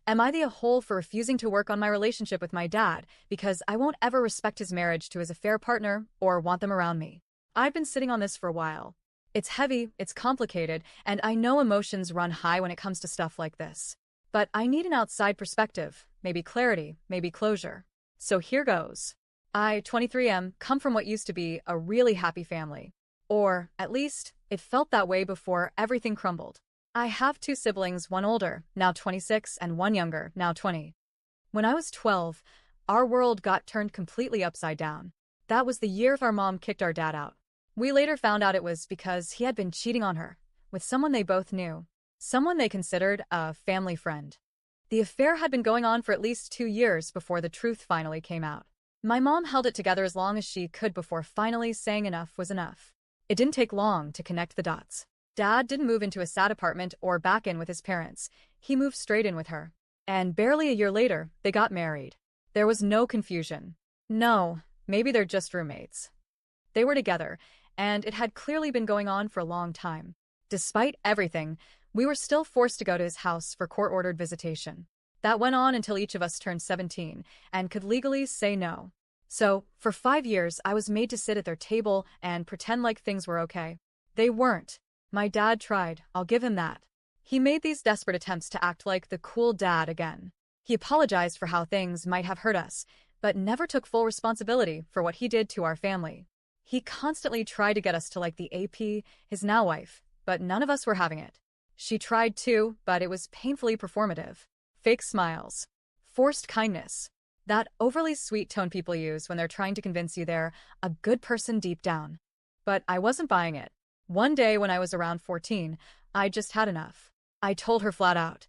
Am I the a-hole for refusing to work on my relationship with my dad because I won't ever respect his marriage to his affair partner or want them around me? I've been sitting on this for a while. It's heavy, it's complicated, and I know emotions run high when it comes to stuff like this. But I need an outside perspective, maybe clarity, maybe closure. So here goes. I, 23, come from what used to be a really happy family. Or, at least, it felt that way before everything crumbled. I have two siblings, one older, now 26, and one younger, now 20. When I was 12, our world got turned completely upside down. That was the year our mom kicked our dad out. We later found out it was because he had been cheating on her, with someone they both knew, someone they considered a family friend. The affair had been going on for at least 2 years before the truth finally came out. My mom held it together as long as she could before finally saying enough was enough. It didn't take long to connect the dots. Dad didn't move into a sad apartment or back in with his parents. He moved straight in with her. And barely a year later, they got married. There was no confusion. No, maybe they're just roommates. They were together, and it had clearly been going on for a long time. Despite everything, we were still forced to go to his house for court-ordered visitation. That went on until each of us turned 17 and could legally say no. So, for 5 years, I was made to sit at their table and pretend like things were okay. They weren't. My dad tried, I'll give him that. He made these desperate attempts to act like the cool dad again. He apologized for how things might have hurt us, but never took full responsibility for what he did to our family. He constantly tried to get us to like the AP, his now wife, but none of us were having it. She tried too, but it was painfully performative. Fake smiles. Forced kindness. That overly sweet tone people use when they're trying to convince you they're a good person deep down. But I wasn't buying it. One day when I was around 14, I just had enough. I told her flat out,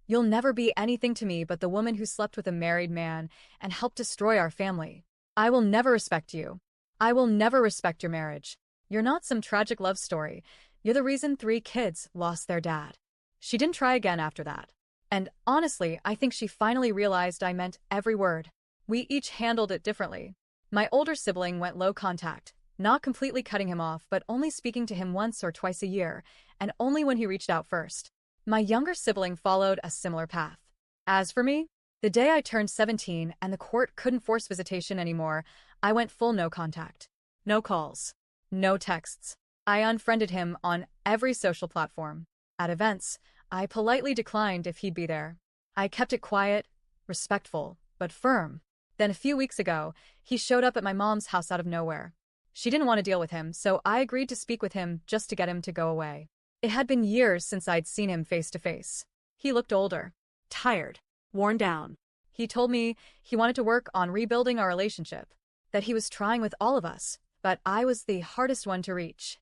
"You'll never be anything to me but the woman who slept with a married man and helped destroy our family. I will never respect you. I will never respect your marriage. You're not some tragic love story. You're the reason 3 kids lost their dad." She didn't try again after that. And honestly, I think she finally realized I meant every word. We each handled it differently. My older sibling went low contact, not completely cutting him off but only speaking to him once or twice a year, and only when he reached out first. My younger sibling followed a similar path. As for me, the day I turned 17 and the court couldn't force visitation anymore, I went full no contact. No calls. No texts. I unfriended him on every social platform. At events, I politely declined if he'd be there. I kept it quiet, respectful, but firm. Then a few weeks ago, he showed up at my mom's house out of nowhere. She didn't want to deal with him, so I agreed to speak with him just to get him to go away. It had been years since I'd seen him face to face. He looked older, tired, worn down. He told me he wanted to work on rebuilding our relationship, that he was trying with all of us, but I was the hardest one to reach.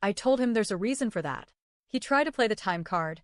I told him there's a reason for that. He tried to play the time card.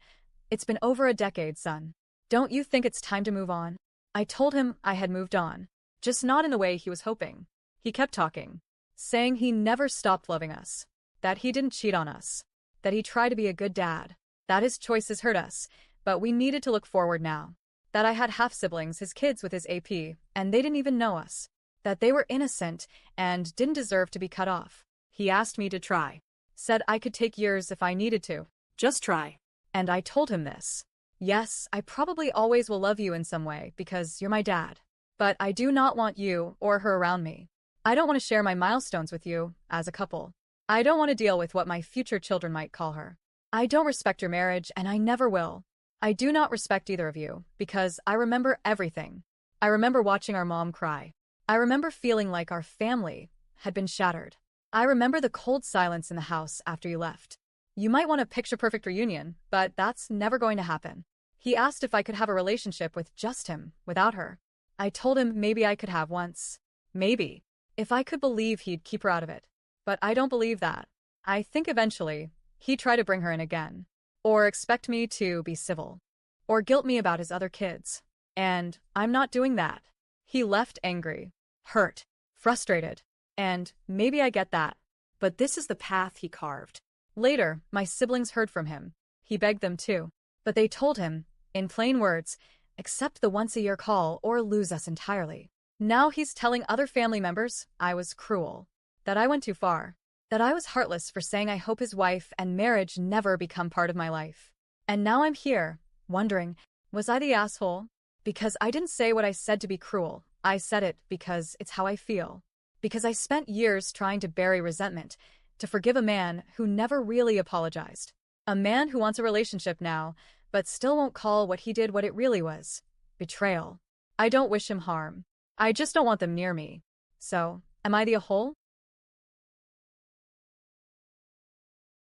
"It's been over a decade, son. Don't you think it's time to move on?" I told him I had moved on, just not in the way he was hoping. He kept talking, saying he never stopped loving us, that he didn't cheat on us, that he tried to be a good dad, that his choices hurt us, but we needed to look forward now, that I had half-siblings, his kids with his AP, and they didn't even know us, that they were innocent and didn't deserve to be cut off. He asked me to try, said I could take years if I needed to. Just try. And I told him this. Yes, I probably always will love you in some way because you're my dad. But I do not want you or her around me. I don't want to share my milestones with you as a couple. I don't want to deal with what my future children might call her. I don't respect your marriage and I never will. I do not respect either of you because I remember everything. I remember watching our mom cry. I remember feeling like our family had been shattered. I remember the cold silence in the house after you left. You might want a picture-perfect reunion, but that's never going to happen. He asked if I could have a relationship with just him, without her. I told him maybe I could have once. Maybe. If I could believe he'd keep her out of it. But I don't believe that. I think eventually, he'd try to bring her in again. Or expect me to be civil. Or guilt me about his other kids. And I'm not doing that. He left angry, hurt, frustrated. And maybe I get that. But this is the path he carved. Later, my siblings heard from him. He begged them to. But they told him, in plain words, accept the once-a-year call or lose us entirely. Now he's telling other family members I was cruel, that I went too far, that I was heartless for saying I hope his wife and marriage never become part of my life. And now I'm here, wondering, Was I the asshole? Because I didn't say what I said to be cruel. I said it because it's how I feel. Because I spent years trying to bury resentment, to forgive a man who never really apologized. A man who wants a relationship now, but still won't call what he did what it really was. Betrayal. I don't wish him harm. I just don't want them near me. So, am I the a-hole?